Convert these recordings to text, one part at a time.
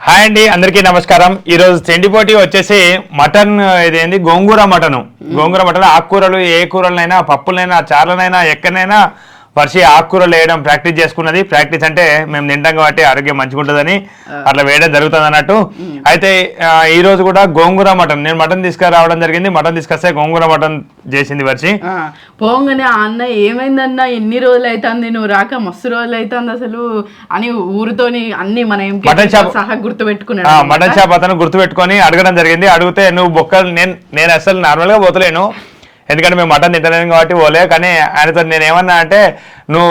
Hi అండి, అందరికీ నమస్కారం. ఈరోజు తిండిపోటీ వచ్చేసి మటన్, ఇదేంది గోంగూర మటన్. ఆకుకూరలు, ఏ కూరలనైనా, పప్పులనైనా, చారులనైనా, ఎక్కడైనా వర్షి ఆకుకూరలు వేయడం ప్రాక్టీస్ చేసుకున్నది. ప్రాక్టీస్ అంటే మేము తింటాం కాబట్టి ఆరోగ్యం మంచిగా ఉంటుందని అట్లా వేయడం జరుగుతుంది అన్నట్టు. అయితే ఈ రోజు కూడా గోంగూర మటన్, నేను మటన్ తీసుకురావడం జరిగింది. మటన్ తీసుకొస్తే గోంగూర మటన్ చేసింది వర్షి. పోగానే అన్న ఏమైందన్న, ఎన్ని రోజులు అవుతుంది నువ్వు రాక, మస్తు రోజులు అవుతుంది అసలు అని ఊరితోని అన్ని మన మటన్ షాప్ సహా గుర్తుపెట్టుకున్నాడు. మటన్ షాప్ అతను గుర్తుపెట్టుకొని అడగడం జరిగింది. అడిగితే నువ్వు బొక్కలు, నేను అసలు నార్మల్ గా పోతలేను, ఎందుకంటే మేము మటన్ తింటలేను కాబట్టి పోలే. కానీ ఆయనతో నేను ఏమన్నా అంటే, నువ్వు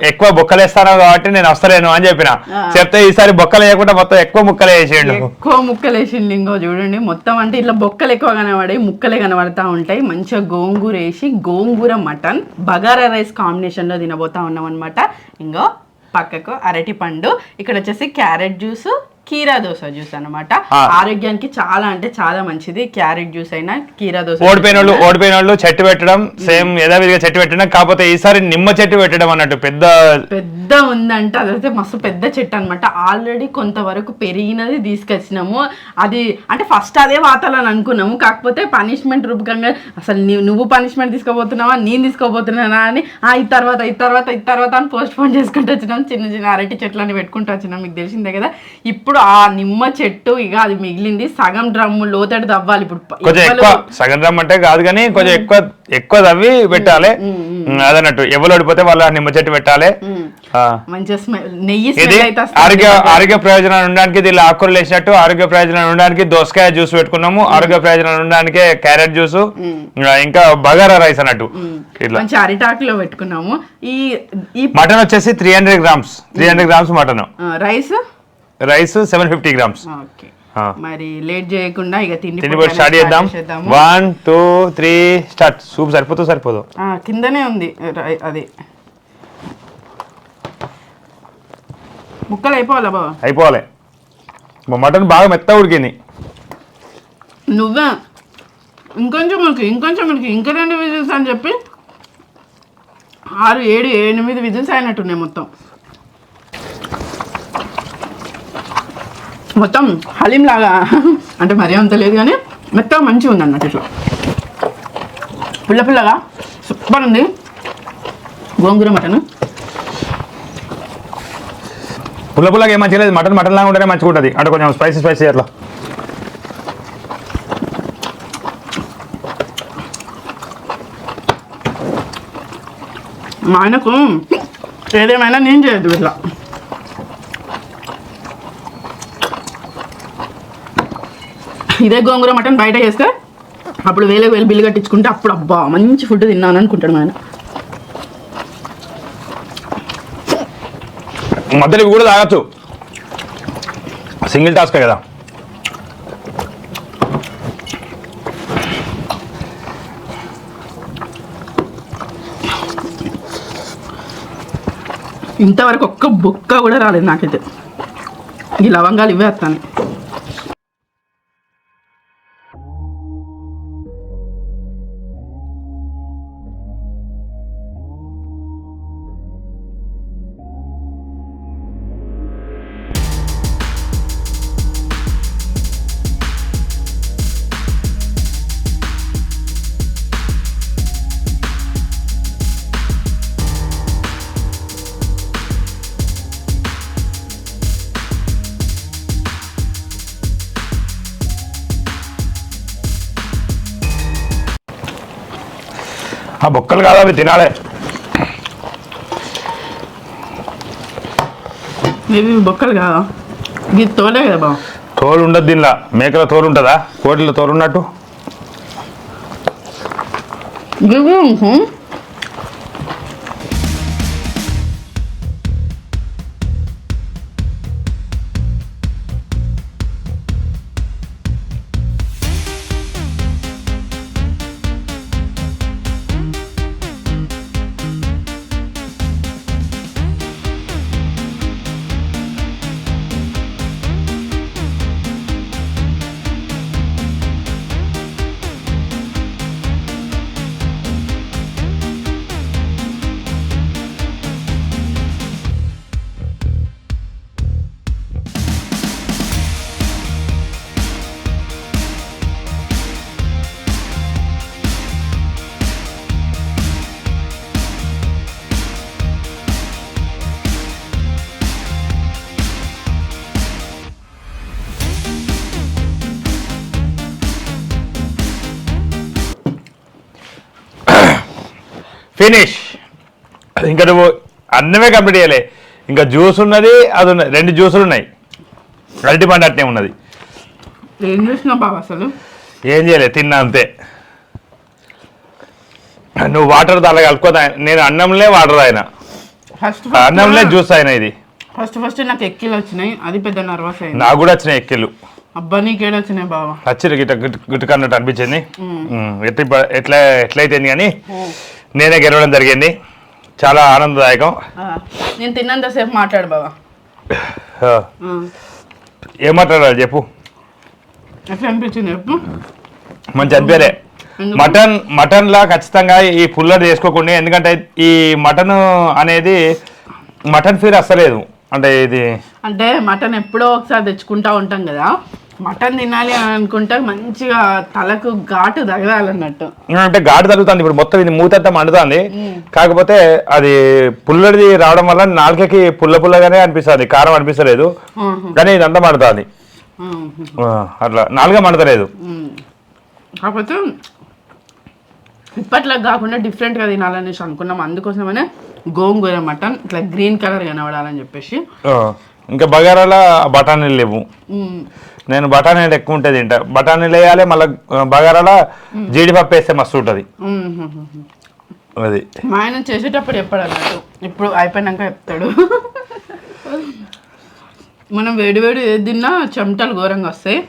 ఎక్కువ బొక్కలు వేస్తాను కాబట్టి నేను వస్తలేను అని చెప్పిన. చెప్తే ఈసారి బొక్కలు వేయకుండా మొత్తం ఎక్కువ ముక్కలు వేసేయండి. ఎక్కువ ముక్కలు వేసిండు. ఇంకో చూడండి, మొత్తం అంటే ఇట్లా బొక్కలు ఎక్కువ కనబడి ముక్కలే కనబడతా ఉంటాయి. మంచిగా గోంగూర వేసి గోంగూర మటన్ బగారా రైస్ కాంబినేషన్లో తినబోతా ఉన్నాం అనమాట. ఇంకో పక్కకు అరటి పండు, ఇక్కడ వచ్చేసి క్యారెట్ జ్యూస్, కీరా దోస జ్యూస్ అనమాట. ఆరోగ్యానికి చాలా అంటే చాలా మంచిది క్యారెట్ జ్యూస్ అయినా కీరా దోస. ఓడిపోయిన వాళ్ళు చెట్టు పెట్టడం, సేమ్ యథావిధిగా చెట్టు పెట్టడం, కాకపోతే ఈసారి నిమ్మ చెట్టు పెట్టడం అన్నట్టు. పెద్ద ఉందంటే అదైతే మస్తు పెద్ద చెట్టు అనమాట. ఆల్రెడీ కొంతవరకు పెరిగినది తీసుకొచ్చినాము. అది అంటే ఫస్ట్ అదే వాతాలని అనుకున్నాము, కాకపోతే పనిష్మెంట్ రూపకంగా అసలు నువ్వు పనిష్మెంట్ తీసుకోబోతున్నావా, నేను తీసుకోబోతున్నానా అని ఈ తర్వాత అని పోస్ట్ పోన్ చేసుకుంటూ వచ్చినాం. చిన్న చిన్న అరటి చెట్లని పెట్టుకుంటూ వచ్చినాం. మీకు తెలిసిందే కదా. ఇప్పుడు ఆ నిమ్మ చెట్టు ఇక అది మిగిలింది. సగం డ్రమ్ము లోతడి తవ్వాలి. ఇప్పుడు కొంచెం ఎక్కువ, సగం డ్రమ్ అంటే కాదు కానీ కొంచెం ఎక్కువ తవ్వి పెట్టాలి అదన్నట్టు. ఎవరు ఓడిపోతే వాళ్ళు నిమ్మ చెట్టు పెట్టాలి. మంచిగా నెయ్యి ఆరోగ్య ప్రయోజనాలు ఉండడానికి దీనిలో ఆకుకూరలు వేసినట్టు, ఆరోగ్య ప్రయోజనాలు ఉండడానికి దోసకాయ జ్యూస్ పెట్టుకున్నాము, ఆరోగ్య ప్రయోజనాలు ఉండడానికి క్యారెట్ జ్యూస్, ఇంకా బగారా రైస్ అన్నట్టు. మంచి అరిటాకులో పెట్టుకున్నాము. ఈ మటన్ వచ్చేసి 300 గ్రామ్స్ మటన్. Rice 750 grams. మరి లేట్ చేయకుండా ఇక తిండి స్టార్ట్ చేద్దాం. 1 2 3 స్టార్ట్. సూప్ సరిపోదు, కిందనే ఉంది అది. ముక్కలు అయిపోవాలి. మటన్ బాగా మెత్తగా ఉడికింది. నువ్వే ఇంకొంచెం మిల్క్, ఇంకా 2 విజిల్స్ అని చెప్పి 6 7 8 విజిల్స్ అయినట్టున్నాయి మొత్తం. హలీం లాగా అంటే మరీ అంత లేదు కానీ మెత్తగా మంచిగా ఉంది అన్నట్టు. ఇట్లా పుల్లగా సూపర్ ఉంది గోంగూర మటన్. పుల్లగా ఏం మంచిగా లేదు. మటన్ లాగా ఉంటేనే మంచిగా ఉంటుంది, అంటే కొంచెం స్పైసీ అట్లా. మా ఆయనకు ఏదేమైనా నేను చేయొద్దు ఇట్లా. ఇదే గోంగూర మటన్ బయట చేస్తే అప్పుడు వేలు బిల్లు కట్టించుకుంటే అప్పుడు అబ్బా మంచి ఫుడ్ తిన్నాను అనుకుంటాడు ఆయన. మధ్యలో కూడా తాగచ్చు, సింగిల్ టాస్క్ కదా. ఇంతవరకు ఒక్క బొక్క కూడా రాలేదు నాకైతే. ఈ లవంగాలు ఇవే వస్తాను. ఆ బొక్కలు కాదు, అవి తినాలి. ఇవి బొక్కలు కాదా, ఇది తోలే కదా బాబు. తోలు ఉండదు దీనిలో. మేకల తోలు ఉంటుందా, కోడిలో తోలు ఉన్నట్టు. ఫినిష్. ఇంకా నువ్వు అన్నమే కంప్లీట్ చేయలే, ఇంకా జ్యూస్ ఉన్నది, అది ఉన్నది, 2 జ్యూసులు ఉన్నాయి, అరటి పండు అట్నే ఉన్నది. ఏం చేసినా బాబు అసలు ఏం చేయలే, తిన్నా అంతే. నువ్వు వాటర్ దాని కలుపుకోదా, నేను అన్నంలే వాటర్ అయినా, అన్నంలే జ్యూస్ అయినా. ఇది ఫస్ట్ నాకు ఎక్కిలు వచ్చినాయి, అది పెద్ద నర్వస్ అయింది. నాకు కూడా వచ్చినాయి ఎక్కిళ్ళు. అబ్బా నీకేడ వచ్చినాయి బాబా? వచ్చిరు గిట్ట గుట్టుకన్నట్టు అనిపించింది. ఎట్లయితే కానీ నేనే గెలవడం జరిగింది, చాలా ఆనందదాయకం. నేను తిన్నంతసేపు మాట్లాడు బాబా. ఏం మాట్లాడాలి చెప్పు. ఎట్లా అనిపించింది చెప్పు. మంచి అనిపించలే. మటన్లా ఖచ్చితంగా ఈ పుల్లర్ చేసుకోకుండా, ఎందుకంటే ఈ మటన్ అనేది మటన్ ఫీల్ అస్సలేదు. అంటే మటన్ ఎప్పుడో ఒకసారి తెచ్చుకుంటా ఉంటాం కదా, మటన్ తినాలి అని అనుకుంటే మంచిగా తలకు ఘాటు తగలాలన్నట్టు. అంటే ఘాటు తగులుతుంది. ఇప్పుడు మొత్తం ఇది మూతంతా మండుతుంది, కాకపోతే అది పుల్లడిది రావడం వల్ల నాలుకకి పుల్లగానే అనిపిస్తుంది, కారం అనిపిస్తలేదు, కానీ ఇదంతా మండుతుంది. అట్లా నాలుగా మండతలేదు. కాకపోతే ఇప్పట్లో కాకుండా డిఫరెంట్గా తినాలనేసి అనుకున్నాం, అందుకోసమనే గోంగూర మటన్ ఇట్లా గ్రీన్ కలర్ కనబడాలని చెప్పేసి. ఇంకా బగారాల బఠానీలు లేవు, నేను బఠానీలు ఎక్కువ ఉంటే తింటా. బఠానీలు వేయాలి, మళ్ళీ బగారాల జీడిపప్పు వేస్తే మస్తు ఉంటుంది. అది మా ఆయన చేసేటప్పుడు చెప్పాడు అన్నట్టు, ఇప్పుడు అయిపోయినాక చెప్తాడు. మనం వేడి ఏది తిన్నా చెమటలు ఘోరంగా వస్తాయి,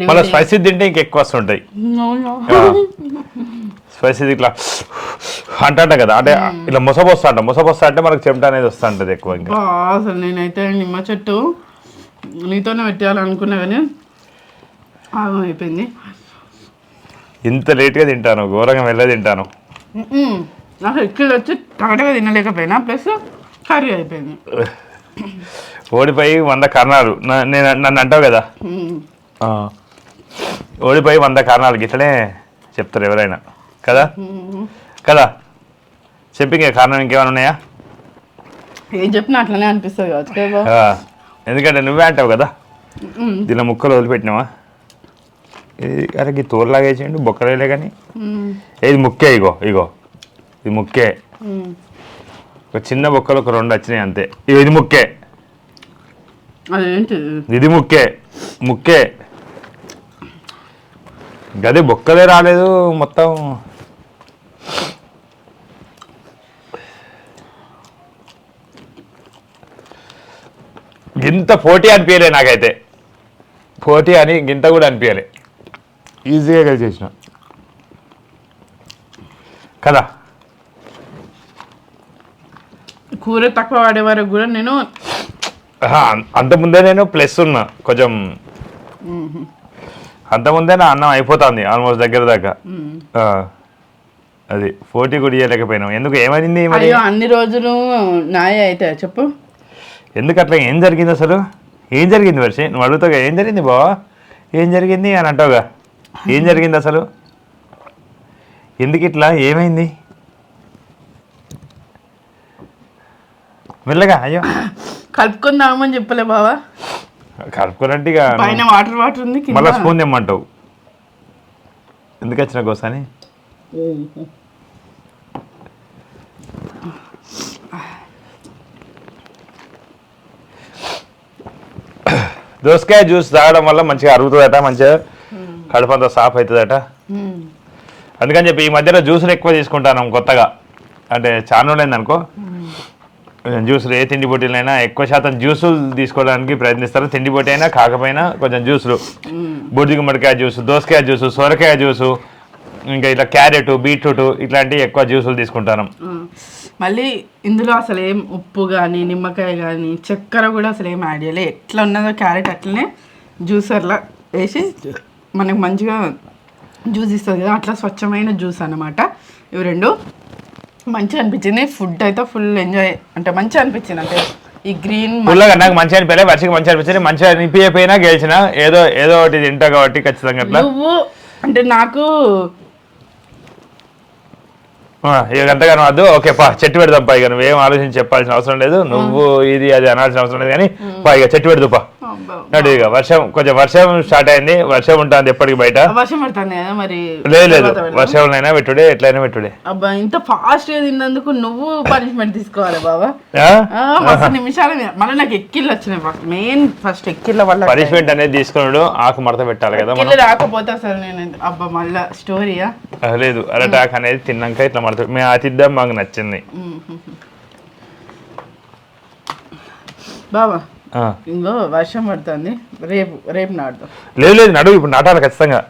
మళ్ళీ స్పైసీ తింటే ఇంకెక్కువ వస్తుంటాయి. స్పైసీ ఇట్లా అంట కదా, అంటే ఇట్లా ముసబొస్తా అంటే మనకు చెమట అనేది వస్తూ ఉంటుంది ఎక్కువ. ఇంకా అసలు నేనైతే నిమ్మ చెట్టు నీతోనే పెట్టాలనుకున్నా కానీ ఆగం అయిపోయింది. ఇంత లేట్గా తింటాను, ఘోరంగా వెళ్ళే తింటాను. నాకు ఎక్కిలు వచ్చి టగటగా తినలేకపోయినా, ప్లస్ కర్రీ అయిపోయింది. ఓడిపోయి 100 కారణాలు నన్ను అంటావు కదా, ఓడిపోయి 100 కారణాలు గిట్లనే చెప్తారు ఎవరైనా కదా కదా. చెప్పి కారణం ఇంకేమైనా ఉన్నాయా? ఏం చెప్పినా అట్లనే అనిపిస్తుంది కావచ్చు, ఎందుకంటే నువ్వే అంటావు కదా. దీనిలో ముక్కలు వదిలిపెట్టినావా? అరే ఈ తోలులాగా వేసేయండి, బొక్కలేలే కానీ ఇది ముక్కే. ఇగో ఇది ముక్కే, ఒక చిన్న బొక్కలు ఒక 2 వచ్చినాయి అంతే. ఇది ముక్కే, ఇది ముక్కే గది బొక్కలే రాలేదు మొత్తం. గింత పోటీ అనిపించలే నాకైతే, పోటీ అని గింత కూడా అనిపించలే, ఈజీగా కలిసేసిన కదా. కూర తక్కువ వాడే వరకు కూడా నేను అంతకుముందే నేను ప్లస్ ఉన్నా కొంచెం, అంతకుముందే నా అన్నం అయిపోతుంది ఆల్మోస్ట్ దగ్గర దాకా. అది పోటీ కూడా ఇవ్వలేకపోయినాం. ఎందుకు ఏమైంది మరి? అన్ని రోజులు నాయ అయితే చెప్పు, ఎందుకు అట్లా? ఏం జరిగింది అసలు? ఏం జరిగింది వర్షి? నువ్వు అడుగుతావుగా ఏం జరిగింది బావా, ఏం జరిగింది అని అంటావుగా. ఏం జరిగింది అసలు? ఎందుకు ఇట్లా ఏమైంది? మెల్లగా. అయ్యో కలుపుకుందామని చెప్పలే బావా? కలుపుకోనంటే పైన వాటర్ ఉంది, మళ్ళీ స్పూన్ తెమ్మంటావు. ఎందుకు వచ్చిన కోసని? దోసకాయ జ్యూస్ తాగడం వల్ల మంచిగా అరుగుతుందట, మంచిగా కడుపు అంతా సాఫ్ అవుతుందట. అందుకని చెప్పి ఈ మధ్యలో జ్యూసులు ఎక్కువ తీసుకుంటాను కొత్తగా. అంటే చాలా రోజులైంది అనుకో, జ్యూసులు ఏ తిండి పొట్టిలైనా ఎక్కువ శాతం జ్యూసులు తీసుకోవడానికి ప్రయత్నిస్తారు. తిండి పొట్టి అయినా కాకపోయినా కొంచెం జ్యూసులు, బూడిద గుమ్మడికాయ జ్యూసు, దోసకాయ జ్యూసు, సొరకాయ జ్యూసు, ఇంకా ఇట్లా క్యారెట్, బీట్రూట్ ఇట్లాంటివి ఎక్కువ జ్యూసులు తీసుకుంటాను. మళ్ళీ ఇందులో అసలు ఏం ఉప్పు కానీ నిమ్మకాయ కానీ చక్కెర కూడా అసలు ఏం యాడ్ చేయలేదు. ఎట్లా ఉన్నదో క్యారెట్ అట్లనే జ్యూసర్లా వేసి మనకు మంచిగా జ్యూస్ ఇస్తుంది కదా, అట్లా స్వచ్ఛమైన జ్యూస్ అన్నమాట. ఇవి 2 మంచిగా అనిపించింది. ఫుడ్ అయితే ఫుల్ ఎంజాయ్, అంటే మంచిగా అనిపించింది. అంటే ఈ గ్రీన్ నాకు మంచిగా అనిపించలే, వర్షకి మంచిగా అనిపించింది. మంచిగా అనిపించకపోయినా గెలిచిన ఏదో ఒకటి తింటా కాబట్టి ఖచ్చితంగా. నువ్వు అంటే నాకు ఎంతగానో వద్దు, ఓకే పా చెట్టు పెడదాం పా. ఇక నువ్వేం ఆలోచించి చెప్పాల్సిన అవసరం లేదు, నువ్వు ఇది అది అనాల్సిన అవసరం లేదు, కానీ పా ఇక చెట్టు పెడదు పా. నడు ఇక కొంచెం వర్షం స్టార్ట్ అయింది, వర్షం ఉంటుంది ఎప్పటికి బయట. వర్షం పడుతుంది కదా మరి. లేదు వర్షంలో పెట్టుడే ఎట్లయినా పెట్టుడే. అబ్బా ఇంత ఫాస్ట్ గా తిన్నందుకు నువ్వు పనిష్మెంట్ తీసుకోవాలి బాబా. నిమిషాలు మళ్ళీ నాకు ఎక్కిళ్ళు వచ్చినాయి. మెయిన్ ఫస్ట్ ఎక్కిళ్ళ వల్ల పనిష్మెంట్ అనేది తీసుకున్నాడు. ఆకు మడత పెట్టాలి కదా, రాకపోతే అసలు నేను అబ్బా మళ్ళా స్టోరీయా లేదు. అరటాక్ అనేది తిన్నాక ఇట్లా మడత మేము అతిద్దాం, మాకు నచ్చింది బాబా. ఇంకో వర్షం పడుతుంది, రేపు నాటుదాం. లేదు నడు, ఇప్పుడు నాటాలి ఖచ్చితంగా.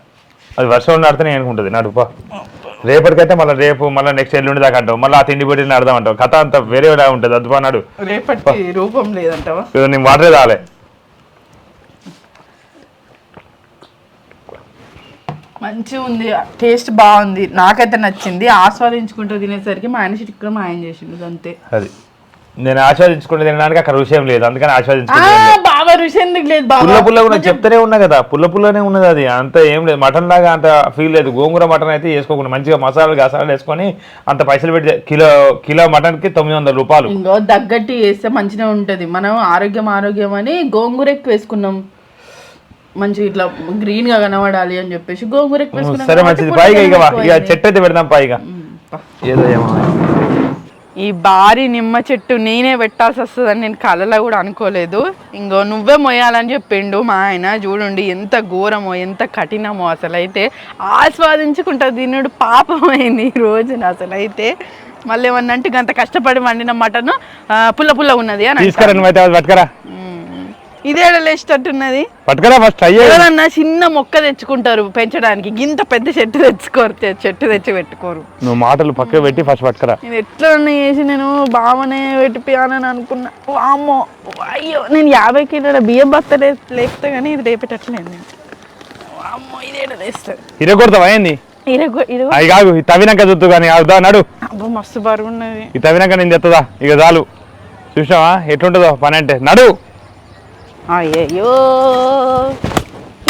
అది వర్షం నాడితేనే అనుకుంటుంది. నడుపా రేపటికైతే రేపు మళ్ళీ నెక్స్ట్ ఎల్లుండి దాకా అంటావు. మళ్ళీ ఆ తిండి పెట్టి నడదాం అంటావు. కథ అంతా వేరే ఉంటుంది. అద్దుపా నాడు. రేపటి రూపం లేదంటావా? నేను వాటరే రాలే. మంచిగా ఉంది, టేస్ట్ బాగుంది, నాకైతే నచ్చింది. ఆస్వాదించుకుంటూ తినేసరికి మా ఆయన చిటిక్కడ మా ఆయన చేసిండు అంతే. అది నేను ఆస్వాదించుకుంటే తినడానికి అక్కడ రుచి ఏం లేదు, అందుకని ఆస్వాదించుకుంటే బాబా రుచి ఎందుకు లేదు? పుల్ల కూడా చెప్తూనే ఉన్నా కదా, పుల్లనే ఉన్నది. అది అంత ఏం లేదు, మటన్ లాగా అంత ఫీల్ లేదు. గోంగూర మటన్ అయితే వేసుకోకుండా మంచిగా మసాలాలు గసాలు వేసుకొని అంత పైసలు పెట్టి కిలో మటన్ కి 900 రూపాయలు. ఇంకో తగ్గట్టు వేస్తే మంచిగా ఉంటది. మనం ఆరోగ్యం అని గోంగూర ఎక్కువ వేసుకున్నాం, మంచిగా ఇట్లా గ్రీన్ గా కనబడాలి అని చెప్పేసి గోంగూర ఎక్కువ వేసుకున్నాం. సరే మంచిది. పైగా ఇక చెట్టు అయితే పెడదాం. పైగా ఏదో ఏమో ఈ భారీ నిమ్మ చెట్టు నేనే పెట్టాల్సి వస్తుందని నేను కళలో కూడా అనుకోలేదు. ఇంకో నువ్వే మొయ్యాలని చెప్పిండు మా ఆయన. చూడండి ఎంత ఘోరమో ఎంత కఠినమో. అసలు అయితే ఆస్వాదించుకుంటా తినుడు పాపమైంది ఈ రోజున. అసలు అయితే మళ్ళీ ఏమన్నా అంటే గంత కష్టపడి వండిన మటన్ పుల్ల ఉన్నది అని ఇదేడలేసేటట్టున్నది. ఎవరన్నా చిన్న మొక్క తెచ్చుకుంటారు పెంచడానికి, గింత పెద్ద చెట్టు తెచ్చుకోరు, చెట్టు తెచ్చి పెట్టుకోరు. నువ్వు మాటలు పక్క పెట్టి ఫస్ట్ పట్టుకరా. నేను ఎట్లా చేసి నేను బావనే పెట్టిపోయానని అనుకున్నా. అమ్మో అయ్యో, నేను 50 కిలోల బియ్యం బస్త లేపుతా కానీ ఇది రేపేటట్లేదు. నేను అమ్మో ఇదేడలేస్తాడు. ఇరగొడతావా ఏంది? కాదు తవ్వినాక చూద్దు కానీ నడు. అబ్బో మస్తు బరువు ఉన్నది. ఈ తవ్వినాక నేను తెత్తదా ఇక చాలు. చూసినావా ఎట్లుంటుందో పని అంటే. నడు. అయ్యో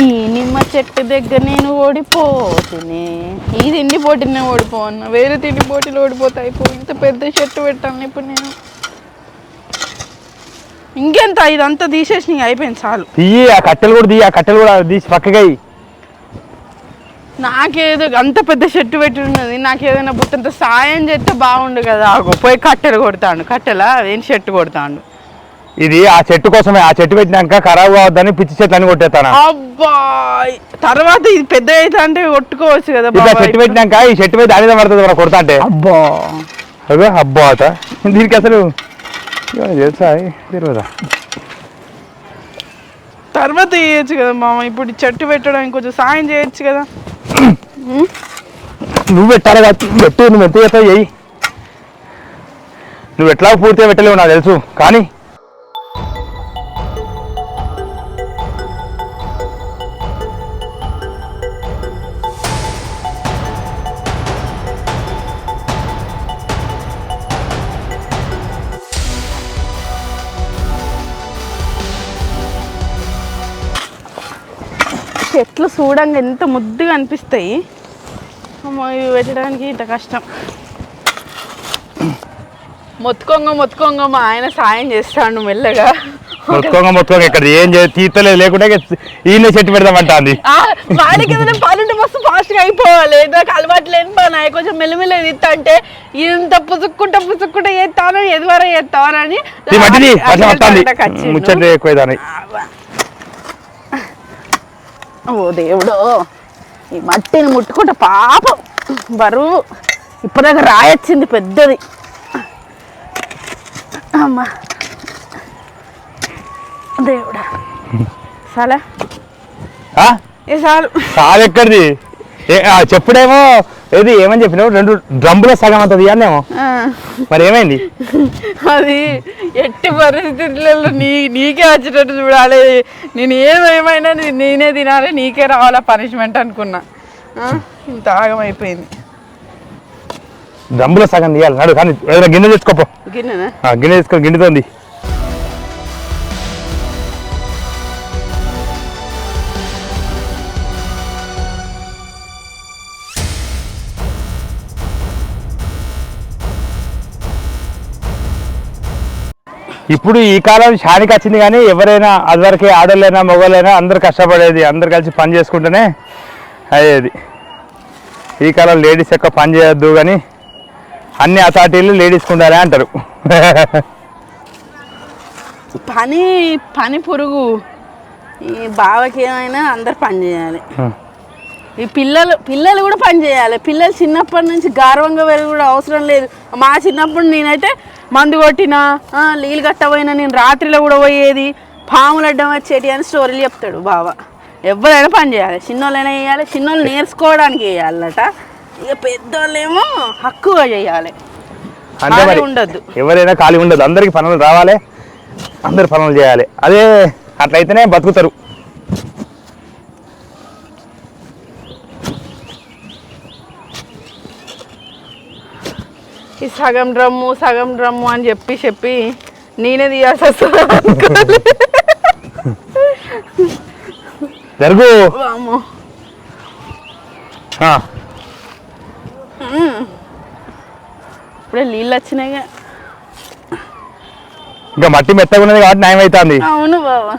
ఈ నిమ్మ చెట్టు దగ్గర నేను ఓడిపోతునే. ఈ తిండి పోటీనే ఓడిపోన్నా, వేరే తిండి పోటీలు ఓడిపోతే అయిపో. ఇంత పెద్ద చెట్టు పెట్టాను ఇప్పుడు నేను. ఇంకెంత ఇదంతా తీసేసి అయిపోయింది చాలు. ఆ కట్టెలు కూడా తీసి పక్కగా. నాకేదో అంత పెద్ద చెట్టు పెట్టి ఉన్నది, నాకేదైనా బుట్టంత సాయం చేస్తే బాగుండు కదా. పోయి కట్టెలు కొడతాడు, కట్టెలా ఏం చెట్టు కొడతాడు. ఇది ఆ చెట్టు కోసమే. ఆ చెట్టు పెట్టినాక ఖరాబ్ కావద్దని పిచ్చి చెట్లు అని కొట్టేస్తాను. అబ్బా తర్వాత ఇది పెద్ద అయితే అంటే కొట్టుకోవచ్చు కదా. చెట్టు పెట్టినాక ఈ చెట్టు మీద దాని పడుతుంది మనం కొడతా అంటే. అబ్బా అదే అబ్బా అట దీనికి అసలు తెలుసా తెలియదా? తర్వాత చేయొచ్చు కదా మామ. ఇప్పుడు చెట్టు పెట్టడానికి కొంచెం సాయం చేయొచ్చు కదా. నువ్వు పెట్టాలి కదా, పెట్టు. నువ్వు ఎంత చేస్తావు చెయ్యి. నువ్వు ఎట్లా పూర్తిగా పెట్టలేవు నాకు తెలుసు, కానీ చెట్లు చూడంగా ఎంత ముద్దుగా అనిపిస్తాయి. అమ్మో ఇవి పెట్టడానికి ఇంత కష్టం. మొత్తుకోంగ మా ఆయన సాయం చేస్తాడు మెల్లగా. మొత్తుకోంగ ఇక్కడ ఏం తీర్తలేదు లేకుండా ఈయన చెట్టు పెడదామంట. వాడికి ఏదైనా పనుంటే మస్తు ఫాస్ట్గా అయిపోవాలి. నాకు అలవాటు లేని పని కొంచెం మెల్లమెల్ల తీస్తా అంటే ఇంత పుసుక్కుంటా చేస్తాను, ఎదువరా చేస్తావని ముచ్చట ఎక్కువ. ఓ దేవుడు, ఈ మట్టిని ముట్టుకుంటా పాపం బరువు. ఇప్పటిదాకా రాయొచ్చింది పెద్దది. అమ్మా దేవుడా చాలా చాలా ఎక్కడిది చెప్పుడేమో ఏది ఏమని చెప్పినావు? 2 డ్రమ్ముల సగం అంత తీయాలేమో. మరి ఏమైంది? అది ఎట్టి పరిస్థితులలో నీకే వచ్చేటట్టు చూడాలి. నేను ఏమైనా నేనే తినాలి, నీకే రావాలా పనిష్మెంట్ అనుకున్నా. ఇంత ఆగమైపోయింది. డ్రమ్ముల సగం తీయాలి. నడు కానీ గిన్నె తెచ్చుకోపో. గిన్నె తెచ్చుకో, గిన్నెతోంది. ఇప్పుడు ఈ కాలం షానికి వచ్చింది, కానీ ఎవరైనా అదివరకే ఆడోళ్ళైనా మగవాళ్ళైనా అందరు కష్టపడేది, అందరు కలిసి పని చేసుకుంటేనే అయ్యేది. ఈ కాలం లేడీస్ ఎక్కువ పని చేయొద్దు, కానీ అన్ని అథారిటీలు లేడీస్కి ఉండాలి అంటారు. పని పని పురుగు. ఈ బావకి ఏమైనా అందరు పని చేయాలి. ఈ పిల్లలు కూడా పని చేయాలి. పిల్లలు చిన్నప్పటి నుంచి గర్వంగా పెరిగి కూడా అవసరం లేదు. మా చిన్నప్పుడు నేనైతే మందు కొట్టినా, నీళ్ళు కట్టబోయినా, నేను రాత్రిలో కూడా పోయేది, పాములు అడ్డం వచ్చేటి అని స్టోరీలు చెప్తాడు బావ. ఎవరైనా పని చేయాలి, చిన్నోళ్ళైనా చేయాలి. చిన్నోళ్ళు నేర్చుకోవడానికి చేయాలట. ఇక పెద్దోళ్ళేమో హక్కుగా చేయాలి, ఉండద్దు. ఎవరైనా ఖాళీ ఉండదు, అందరికి పనులు రావాలి, అందరు పనులు చేయాలి. అదే అట్లయితేనే బతుకుతారు. ఈ సగం డ్రమ్ము అని చెప్పి నేనే తీయాల్సి వస్తుంది. జరుగు. ఇప్పుడే నీళ్ళు వచ్చినాయిగా. ఇంకా మట్టి మెత్తగా ఉన్నది కాబట్టి న్యాయం అవుతుంది. అవును బాబా.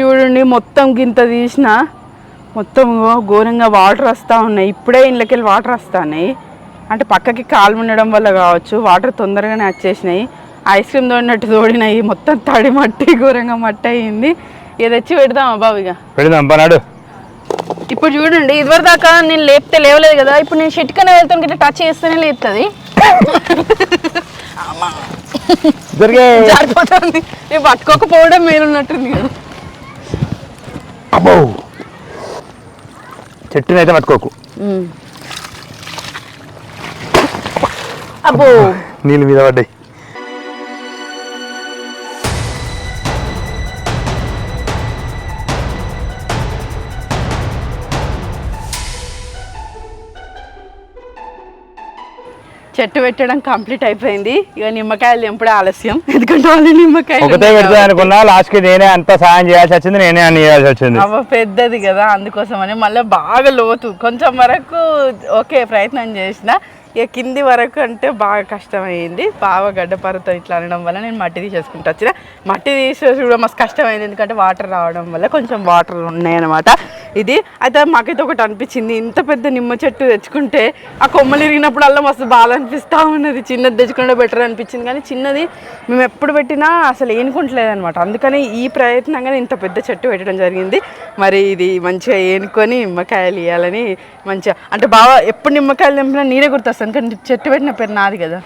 చూడండి, మొత్తం గింత తీసిన మొత్తం ఘోరంగా వాటర్ వస్తూ ఉన్నాయి. ఇప్పుడే ఇంట్లోకి వెళ్ళి వాటర్ వస్తున్నాయి. అంటే పక్కకి కాలు ఉండడం వల్ల కావచ్చు, వాటర్ తొందరగానే వచ్చేసినాయి. ఐస్ క్రీమ్ తోడినట్టు తోడినాయి. మొత్తం తడి మట్టి, ఘోరంగా మట్టి అయ్యింది. ఇది తెచ్చి పెడదామా బాబు? ఇక పెడదాం పనాడు. ఇప్పుడు చూడండి, ఇదివరకు దాకా నేను లేపితే లేవలేదు కదా, ఇప్పుడు నేను షిట్కనే వెళ్తాను ఇట్లా టచ్ చేస్తేనే లేపుతుంది. జారిపోతుంది. నేను పట్టుకోకపోవడం మేలున్నట్టుంది కదా. అబ్బో, చెట్టునైతే పట్టుకోకు. అబ్బో, నీళ్ళు మీద పడ్డాయి. చెట్టు పెట్టడం కంప్లీట్ అయిపోయింది. ఇక నిమ్మకాయలు తెంపడం ఆలస్యం, ఎందుకంటే వాళ్ళు నిమ్మకాయలు ఒకటే పెడతా అనుకున్నా, లాస్ట్ కి నేనే అంత సాయం చేయాల్సి వచ్చింది, నేనే అన్ని చేయాల్సి వచ్చింది. అవ్వ పెద్దది కదా, అందుకోసమని మళ్ళీ బాగా లోతు. కొంచెం వరకు ఓకే ప్రయత్నం చేసిన, ఇక కింది వరకు అంటే బాగా కష్టమైంది. బాగా గడ్డపరుతో ఇట్లా అనడం వల్ల నేను మట్టి తీసేసుకుంటూ వచ్చిన. మట్టి తీసేసి కూడా మస్తు కష్టమైంది, ఎందుకంటే వాటర్ రావడం వల్ల కొంచెం వాటర్ ఉన్నాయన్నమాట. ఇది అయితే మాకైతే ఒకటి అనిపించింది, ఇంత పెద్ద నిమ్మ చెట్టు తెచ్చుకుంటే ఆ కొమ్మలు ఇరిగినప్పుడల్లా మస్తు బాగా అనిపిస్తూ ఉన్నది. చిన్నది తెచ్చుకుంటే బెటర్ అనిపించింది, కానీ చిన్నది మేము ఎప్పుడు పెట్టినా అసలు ఏనుకుంటలేదు అనమాట. అందుకని ఈ ప్రయత్నంగా ఇంత పెద్ద చెట్టు పెట్టడం జరిగింది. మరి ఇది మంచిగా ఏనుకొని నిమ్మకాయలు ఇవ్వాలని మంచిగా, అంటే బాగా ఎప్పుడు నిమ్మకాయలు తెంపినా నేనే గుర్తొస్తాను, కానీ చెట్టు పెట్టిన పేరు నాది కదా.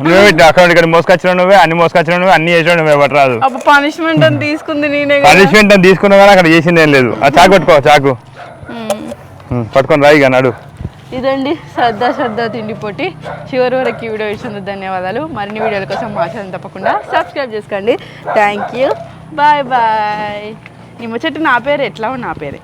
నువ్వే అక్కడ మోసుకొచ్చిన నువ్వే, అన్ని మోసుకొచ్చిన నువ్వే, అన్ని చేసిన నువ్వే, పట్టరాదు. అప్పుడు పనిష్మెంట్ అని తీసుకుంది నేనే. పనిష్మెంట్ అని తీసుకున్నా కానీ అక్కడ చేసింది ఏం లేదు. ఆ చాకు పట్టుకో, చాకు పట్టుకొని రాయిగా నాడు. ఇదండి శ్రద్ధ తిండి పోటీ. చివరి వరకు ఈ వీడియో ఇచ్చినందుకు ధన్యవాదాలు. మరిన్ని వీడియోల కోసం మా ఛానల్ తప్పకుండా సబ్స్క్రైబ్ చేసుకోండి. Thank you, bye bye. నిమ్మ చెట్టు నా పేరు, ఎట్లా నా పేరే.